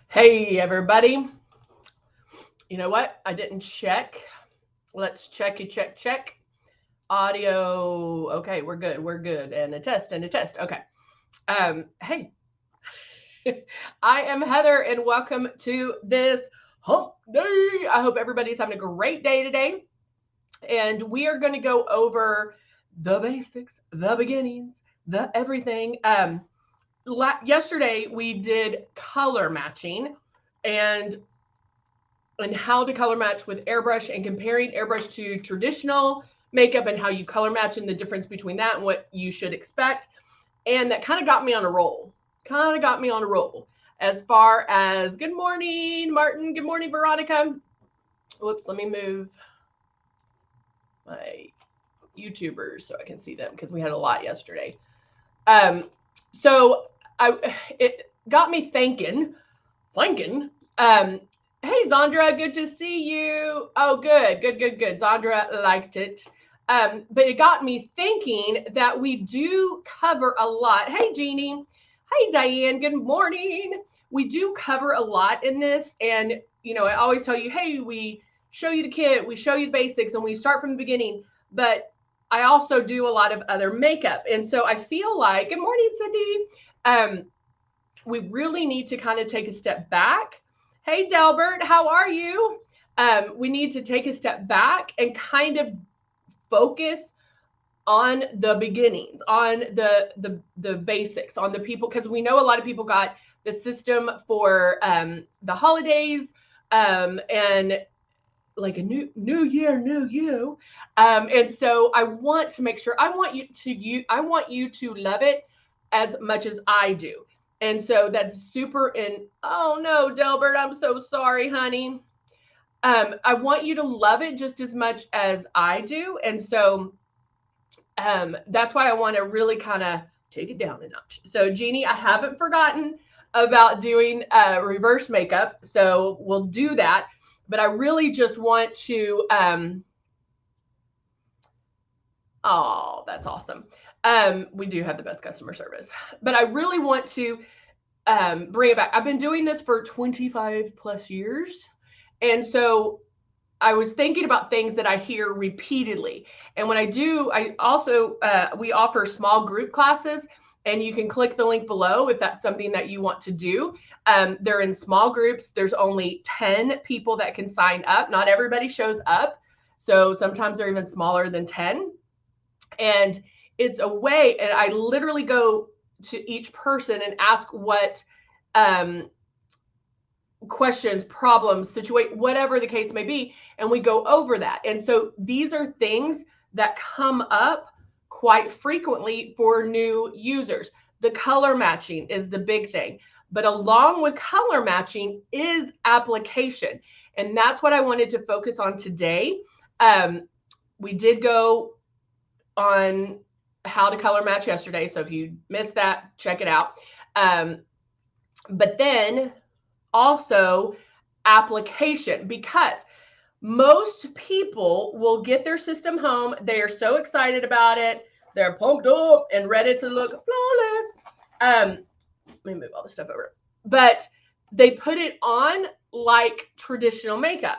Hey, everybody. You know what? I didn't check. Let's check. Audio. Okay, we're good. We're good. And a test and a test. Okay. Hey, I am Heather, and welcome to this hump day. I hope everybody's having a great day today. And we are going to go over the basics, the beginnings, the everything. Yesterday we did color matching, and how to color match with airbrush and comparing airbrush to traditional makeup and how you color match and the difference between that and what you should expect. And that kind of got me on a roll. As far as good morning, Martin. Good morning, Veronica. Whoops, let me move my YouTubers so I can see them because we had a lot yesterday. So it got me thinking. Hey, Zandra, good to see you. Oh, good. Zandra liked it. But it got me thinking that we do cover a lot. Hey, Jeannie. Hey, Diane. Good morning. We do cover a lot in this. And, I always tell you, hey, we show you the kit, we show you the basics, and we start from the beginning. But I also do a lot of other makeup. And so I feel like, good morning, Cindy. We really need to kind of take a step back. Hey, Delbert, how are you? We need to take a step back and kind of focus on the beginnings, on the basics, on the people, because we know a lot of people got the system for the holidays and like a new year, new you. And so I want to make sure I want you to love it as much as I do. And so that's super oh no, Delbert, I'm so sorry, honey. I want you to love it just as much as I do. And so that's why I want to really kind of take it down a notch. So, Jeannie, I haven't forgotten about doing reverse makeup. So we'll do that. But I really just want to, oh, that's awesome. We do have the best customer service. But I really want to bring it back. I've been doing this for 25 plus years. And so I was thinking about things that I hear repeatedly. And when I do, I also, we offer small group classes, and you can click the link below if that's something that you want to do. They're in small groups. There's only 10 people that can sign up. Not everybody shows up. So sometimes they're even smaller than 10. And it's a way, and I literally go to each person and ask what questions, problems, situate, whatever the case may be, and we go over that. And so these are things that come up quite frequently for new users. The color matching is the big thing, but along with color matching is application, and that's what I wanted to focus on today. We did go on how to color match yesterday, so if you missed that, check it out. But then also application, because most people will get their system home. They are so excited about it. They're pumped up and ready to look flawless. Let me move all this stuff over. But they put it on like traditional makeup.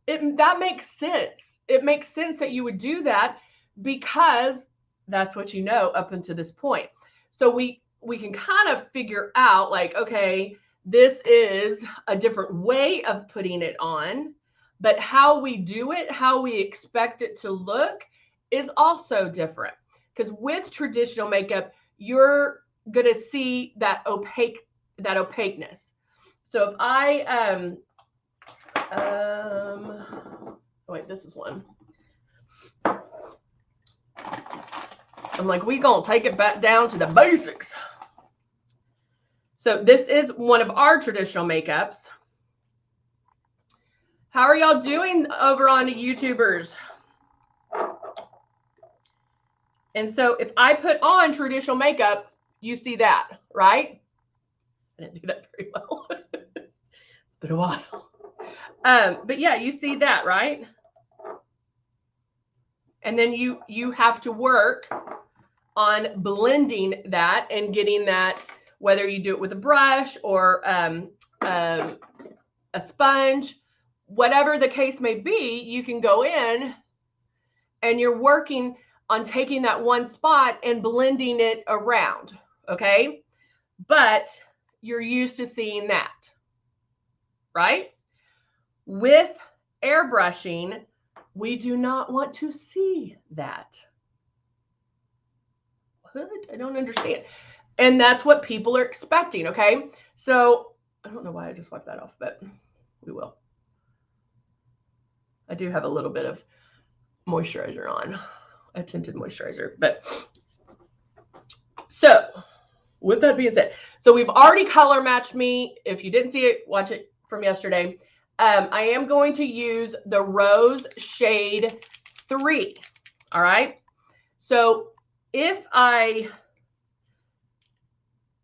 That makes sense. It makes sense that you would do that because that's what you know up until this point. So we can kind of figure out like, okay, this is a different way of putting it on, but how we do it, how we expect it to look is also different. Because with traditional makeup, you're going to see that opaqueness. So if I, wait, this is one. I'm like, we gonna take it back down to the basics. So this is one of our traditional makeups. How are y'all doing over on YouTubers? And so if I put on traditional makeup, you see that, right? I didn't do that very well. It's been a while. But yeah, you see that, right? And then you have to work on blending that and getting that, whether you do it with a brush or a sponge, whatever the case may be, you can go in and you're working on taking that one spot and blending it around, okay? But you're used to seeing that, right? With airbrushing, we do not want to see that. What? I don't understand. And that's what people are expecting, okay? So I don't know why I just wiped that off, but we will. I do have a little bit of moisturizer on, a tinted moisturizer. But so with that being said, so we've already color matched me. If you didn't see it, watch it from yesterday. I am going to use the Rose Shade 3. All right. So if I'm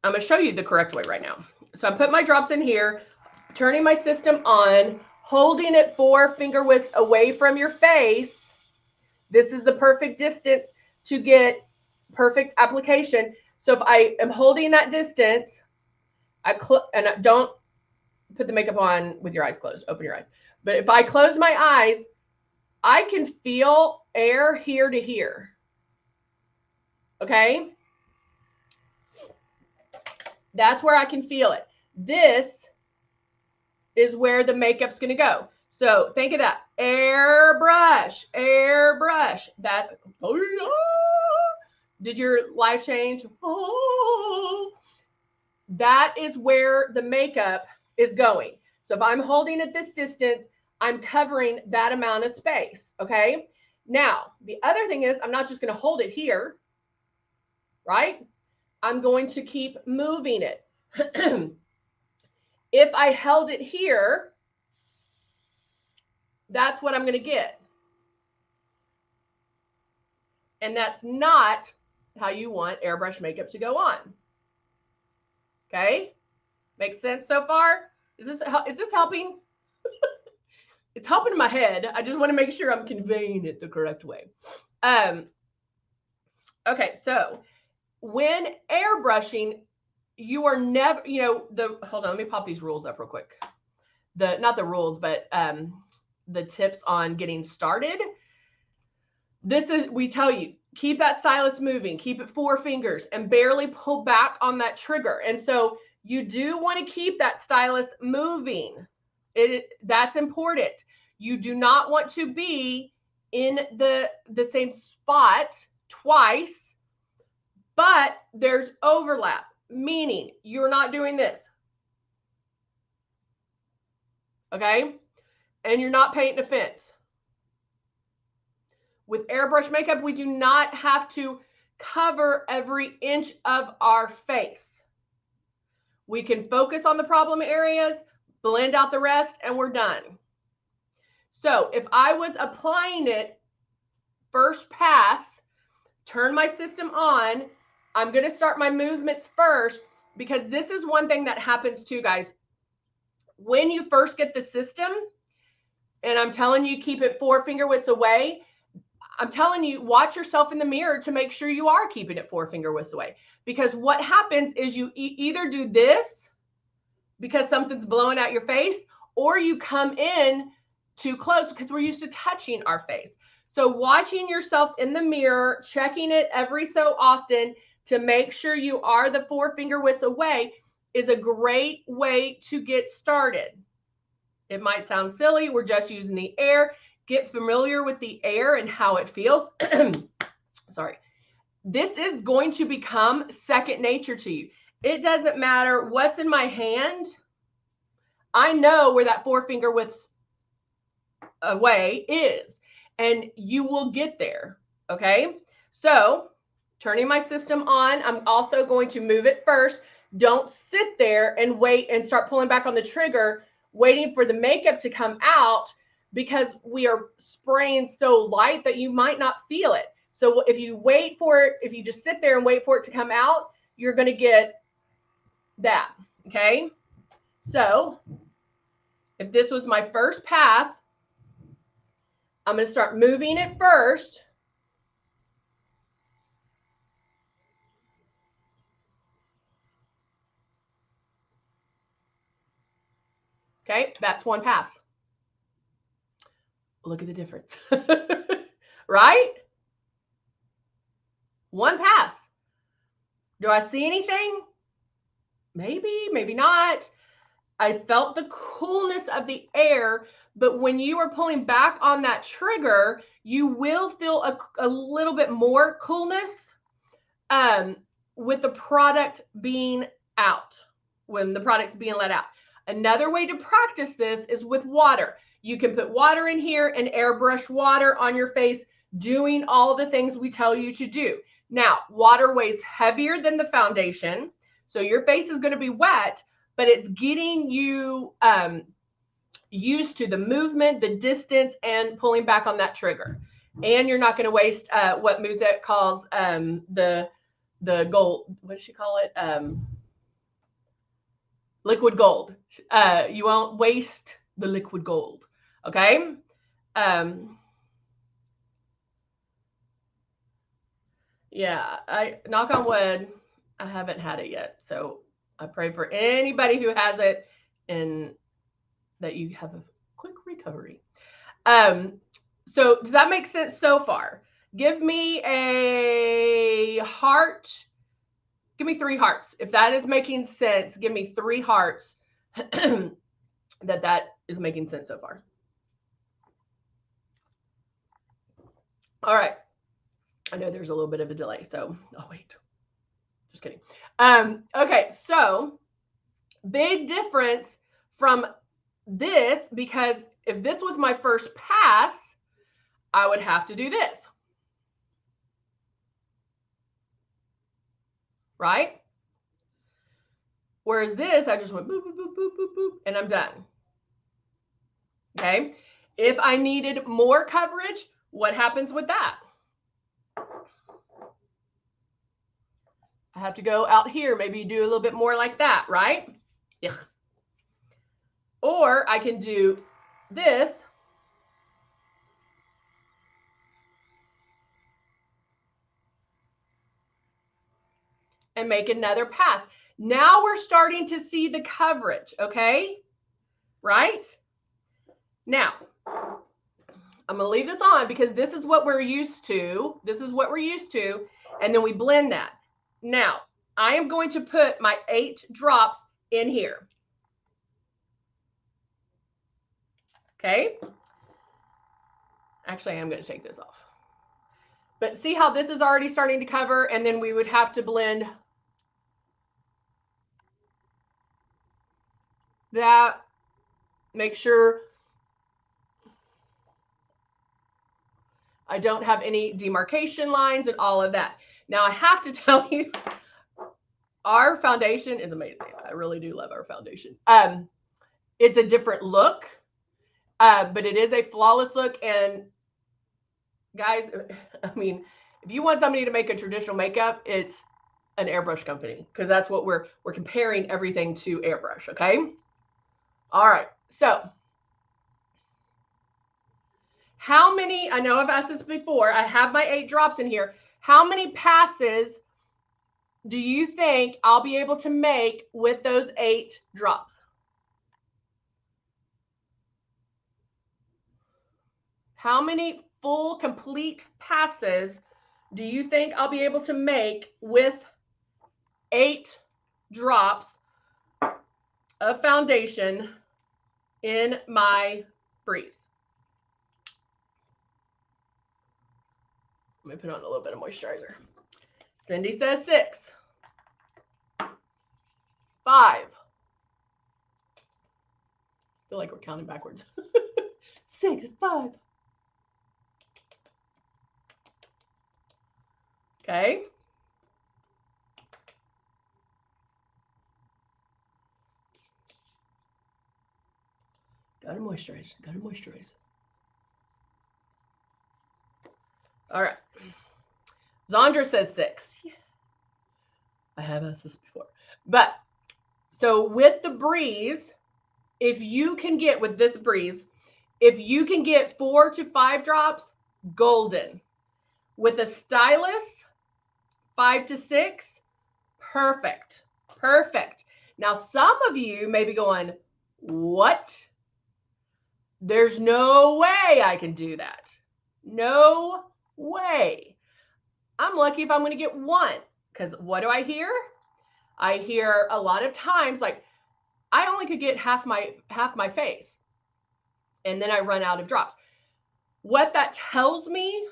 going to show you the correct way right now. So I'm putting my drops in here, turning my system on, holding it 4 finger widths away from your face. This is the perfect distance to get perfect application. So if I am holding that distance, and don't put the makeup on with your eyes closed, open your eyes. But if I close my eyes, I can feel air here to here. Okay? That's where I can feel it. This is where the makeup's going to go. So think of that. Airbrush, airbrush. That, did your life change? That is where the makeup is going. So if I'm holding at this distance, I'm covering that amount of space, okay? Now, the other thing is I'm not just going to hold it here, right? I'm going to keep moving it. If I held it here, that's what I'm going to get. And that's not how you want airbrush makeup to go on. Okay? Makes sense so far? Is this helping? It's helping in my head. I just want to make sure I'm conveying it the correct way. Okay, so when airbrushing, you are never, hold on, let me pop these rules up real quick. Not the rules, but the tips on getting started. We tell you, keep that stylus moving, keep it 4 fingers and barely pull back on that trigger. And so you do want to keep that stylus moving. That's important. You do not want to be in the same spot twice, but there's overlap, meaning you're not doing this. Okay? And you're not painting a fence. With airbrush makeup, we do not have to cover every inch of our face. We can focus on the problem areas, blend out the rest, and we're done. So if I was applying it first pass, turn my system on, I'm going to start my movements first, because this is one thing that happens too, guys. When you first get the system, and I'm telling you, keep it 4 finger widths away, I'm telling you, watch yourself in the mirror to make sure you are keeping it 4 finger widths away. Because what happens is you either do this because something's blowing out your face, or you come in too close because we're used to touching our face. So watching yourself in the mirror, checking it every so often to make sure you are the 4 finger widths away is a great way to get started. It might sound silly. We're just using the air. Get familiar with the air and how it feels. Sorry. This is going to become second nature to you. It doesn't matter what's in my hand. I know where that 4 finger widths away is, and you will get there. Okay. So turning my system on, I'm also going to move it first. Don't sit there and wait and start pulling back on the trigger, waiting for the makeup to come out, because we are spraying so light that you might not feel it. So if you wait for it, if you just sit there and wait for it to come out, you're going to get that. Okay. So if this was my first pass, I'm going to start moving it first. Okay, that's one pass. Look at the difference, right? One pass. Do I see anything? Maybe, maybe not. I felt the coolness of the air, but when you are pulling back on that trigger, you will feel a little bit more coolness with the product being out, when the product's being let out. Another way to practice this is with water. You can put water in here and airbrush water on your face, doing all the things we tell you to do. Now, water weighs heavier than the foundation, so your face is going to be wet, but it's getting you used to the movement, the distance, and pulling back on that trigger. And you're not going to waste what Musette calls the gold. What does she call it? Liquid gold. You won't waste the liquid gold. Okay. Yeah, I knock on wood, I haven't had it yet. So I pray for anybody who has it and that you have a quick recovery. So does that make sense so far? Give me a heart. Give me 3 hearts. If that is making sense, give me 3 hearts that is making sense so far. All right. I know there's a little bit of a delay, so oh wait. Just kidding. Okay, so big difference from this, because if this was my first pass, I would have to do this. Right? Whereas this, I just went boop, boop, boop, boop, boop, boop, and I'm done. Okay? If I needed more coverage, what happens with that? I have to go out here, maybe do a little bit more like that, right? Ugh. Or I can do this. And make another pass. Now we're starting to see the coverage, okay? Right? Now, I'm going to leave this on because this is what we're used to. This is what we're used to. And then we blend that. Now, I am going to put my 8 drops in here. Okay? Actually, I'm going to take this off. But see how this is already starting to cover, and then we would have to blend that. Make sure I don't have any demarcation lines and all of that. Now, I have to tell you, our foundation is amazing. I really do love our foundation. It's a different look, but it is a flawless look. And guys, I mean, if you want somebody to make a traditional makeup, it's an airbrush company, because that's what we're comparing everything to airbrush. Okay. All right. So how many, I know I've asked this before, I have my 8 drops in here. How many passes do you think I'll be able to make with those 8 drops? How many full, complete passes do you think I'll be able to make with 8 drops of foundation in my Breeze? Let me put on a little bit of moisturizer. Cindy says 6. 5. I feel like we're counting backwards. 6, 5. Okay. Gotta moisturize. Gotta moisturize. All right. Zandra says 6. I have asked this before. But so with the Breeze, if you can get with this Breeze, if you can get 4 to 5 drops, golden. With a stylus, 5 to 6, perfect. Perfect. Now, some of you may be going, What? There's no way I can do that. No way. I'm lucky if I'm going to get one, because what do I hear? I hear a lot of times like I only could get half my face, and then I run out of drops. What that tells me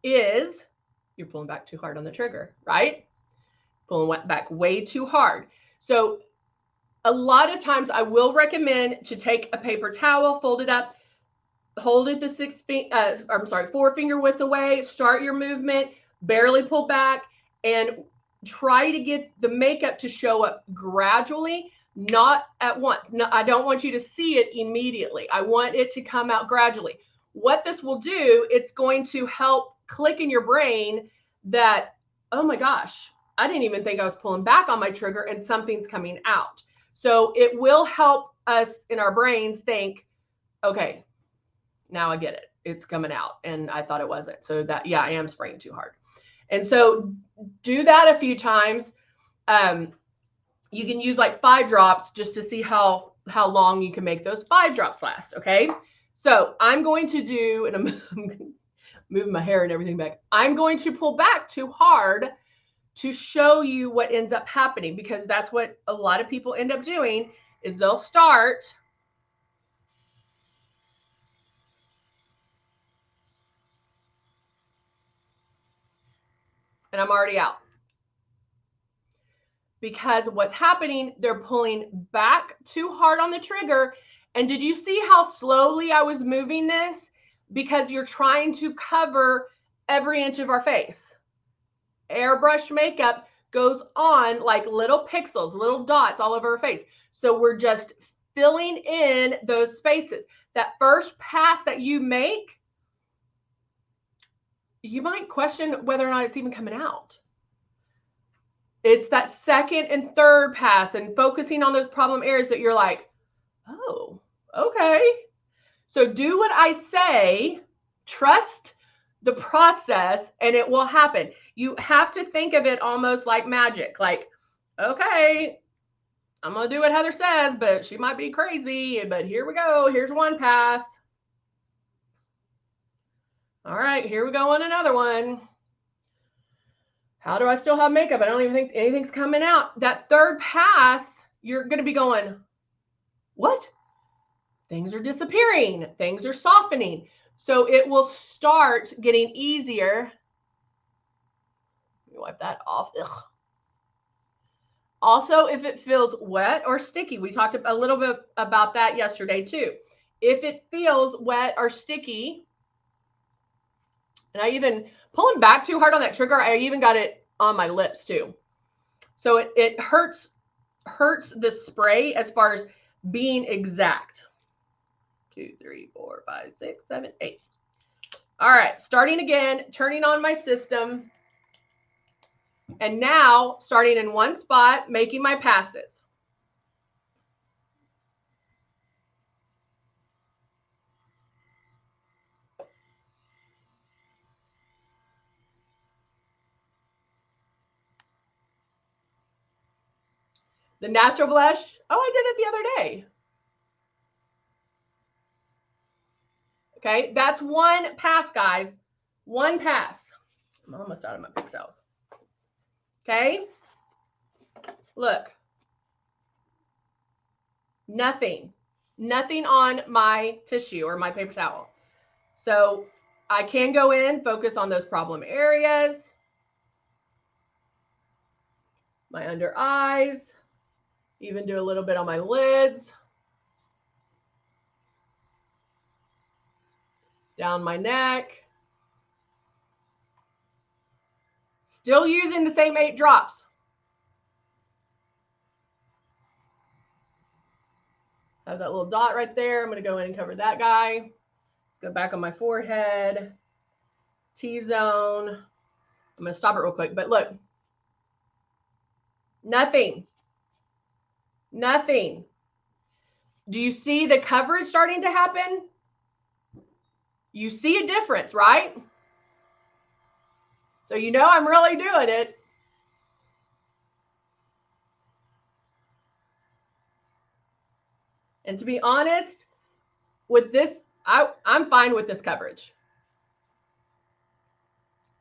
is you're pulling back too hard on the trigger, right? Pulling back way too hard. So a lot of times I will recommend to take a paper towel, fold it up, hold it the 4 finger widths away, start your movement, barely pull back, and try to get the makeup to show up gradually, not at once. No, I don't want you to see it immediately. I want it to come out gradually. What this will do, it's going to help click in your brain that, oh my gosh, I didn't even think I was pulling back on my trigger and something's coming out. So it will help us in our brains think, okay, now I get it. It's coming out and I thought it wasn't. So that, yeah, I am spraying too hard. And so do that a few times. You can use like 5 drops just to see how long you can make those 5 drops last. Okay. So I'm going to do, and I'm moving my hair and everything back. I'm going to pull back too hard to show you what ends up happening, because that's what a lot of people end up doing is they'll start and I'm already out. Because what's happening, they're pulling back too hard on the trigger. And did you see how slowly I was moving this? Because you're trying to cover every inch of our face. Airbrush makeup goes on like little pixels, little dots all over our face. So we're just filling in those spaces. That first pass that you make, you might question whether or not it's even coming out. It's that second and third pass and focusing on those problem areas that you're like, oh, okay. So do what I say, trust the process, and it will happen. You have to think of it almost like magic. Like, okay, I'm going to do what Heather says, but she might be crazy. But here we go. Here's one pass. All right, here we go on another one. How do I still have makeup? I don't even think anything's coming out. That third pass, you're going to be going, what? Things are disappearing. Things are softening. So it will start getting easier. Let me wipe that off. Ugh. Also, if it feels wet or sticky, we talked a little bit about that yesterday too. If it feels wet or sticky, and I even pulling back too hard on that trigger, I even got it on my lips too. So it hurts the spray as far as being exact. 2, 3, 4, 5, 6, 7, 8. All right, starting again, turning on my system. And now starting in one spot, making my passes. The natural blush. Oh, I did it the other day. Okay, that's one pass, guys. One pass. I'm almost out of my paper towels. Okay, look. Nothing on my tissue or my paper towel. So I can go in, focus on those problem areas. My under eyes. Even do a little bit on my lids. Down my neck. Still using the same 8 drops. I have that little dot right there. I'm going to go in and cover that guy. Let's go back on my forehead. T-zone. I'm going to stop it real quick. But look. Nothing. Nothing. Do you see the coverage starting to happen? You see a difference, right? So you know I'm really doing it. And to be honest, with this, I'm fine with this coverage.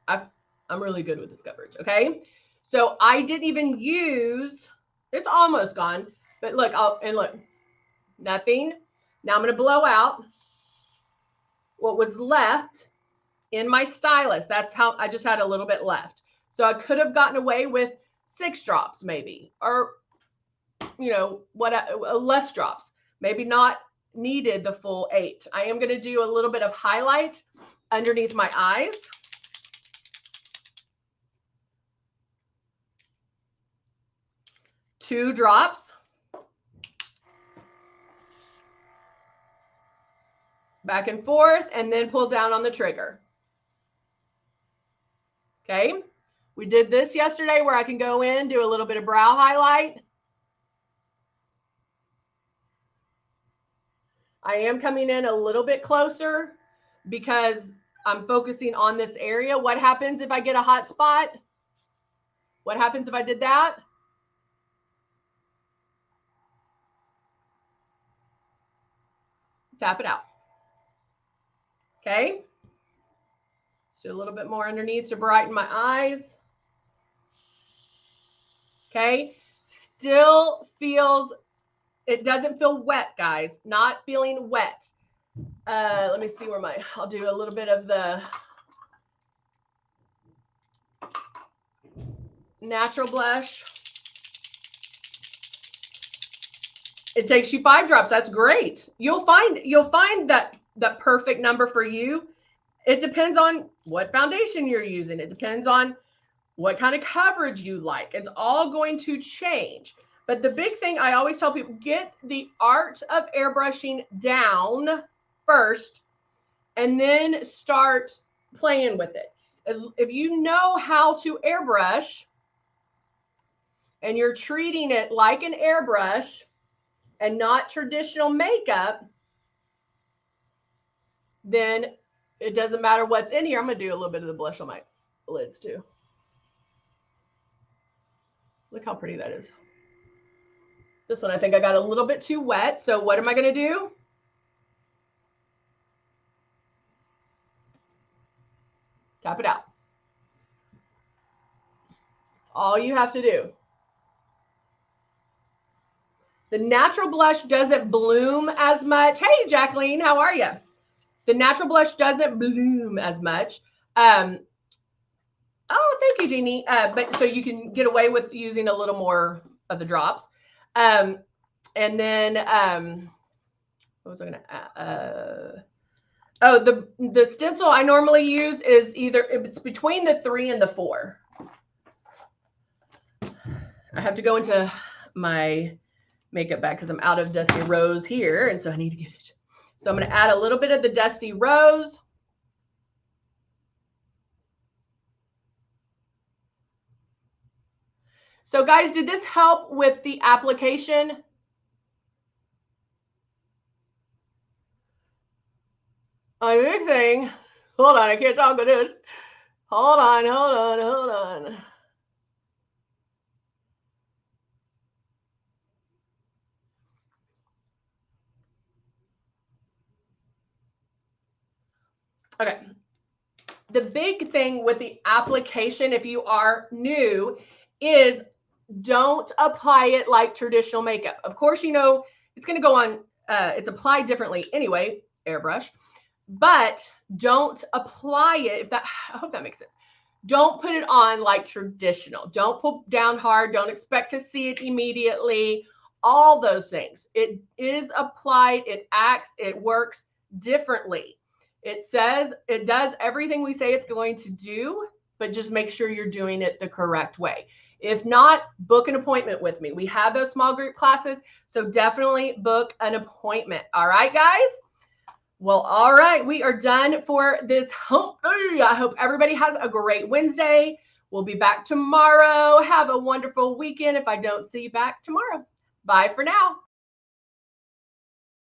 I'm really good with this coverage, okay? So I didn't even use, it's almost gone, but look, look, nothing. Now I'm going to blow out what was left in my stylus. That's how I just had a little bit left. So I could have gotten away with 6 drops maybe, or, you know, less drops, maybe not needed the full 8. I am going to do a little bit of highlight underneath my eyes. Two drops. Back and forth, and then pull down on the trigger. Okay. We did this yesterday where I can go in, do a little bit of brow highlight. I am coming in a little bit closer because I'm focusing on this area. What happens if I get a hot spot? What happens if I did that? Tap it out. Okay. Let's do a little bit more underneath to brighten my eyes. Okay. Still feels, it doesn't feel wet, guys. Not feeling wet. Let me see where I'll do a little bit of the natural blush. It takes you 5 drops. That's great. You'll find that perfect number for you. It depends on what foundation you're using. It depends on what kind of coverage you like. It's all going to change. But the big thing I always tell people, get the art of airbrushing down first and then start playing with it. If you know how to airbrush and you're treating it like an airbrush and not traditional makeup, then it doesn't matter what's in here. I'm going to do a little bit of the blush on my lids too. Look how pretty that is. This one, I think I got a little bit too wet. So what am I going to do? Tap it out. That's all you have to do. The natural blush doesn't bloom as much. Hey, Jacqueline, how are you? The natural blush doesn't bloom as much. Oh, thank you, Jeannie. But so you can get away with using a little more of the drops. And then, what was I going to oh, the stencil I normally use is it's between the 3 and the 4. I have to go into my makeup bag because I'm out of Dusty Rose here, and so I need to get it. So I'm going to add a little bit of the Dusty Rose. So guys, did this help with the application? A big thing. Hold on, I can't talk with this. Hold on. Okay. The big thing with the application, if you are new, is don't apply it like traditional makeup. Of course, you know, it's going to go on, it's applied differently anyway, airbrush, but don't apply it. I hope that makes sense. Don't put it on like traditional. Don't pull down hard. Don't expect to see it immediately. All those things. It is applied. It acts. It works differently. It says it does everything we say it's going to do, but just make sure you're doing it the correct way. If not, book an appointment with me. We have those small group classes, so definitely book an appointment. All right, guys? Well, all right. We are done for this hump day. I hope everybody has a great Wednesday. We'll be back tomorrow. Have a wonderful weekend if I don't see you back tomorrow. Bye for now.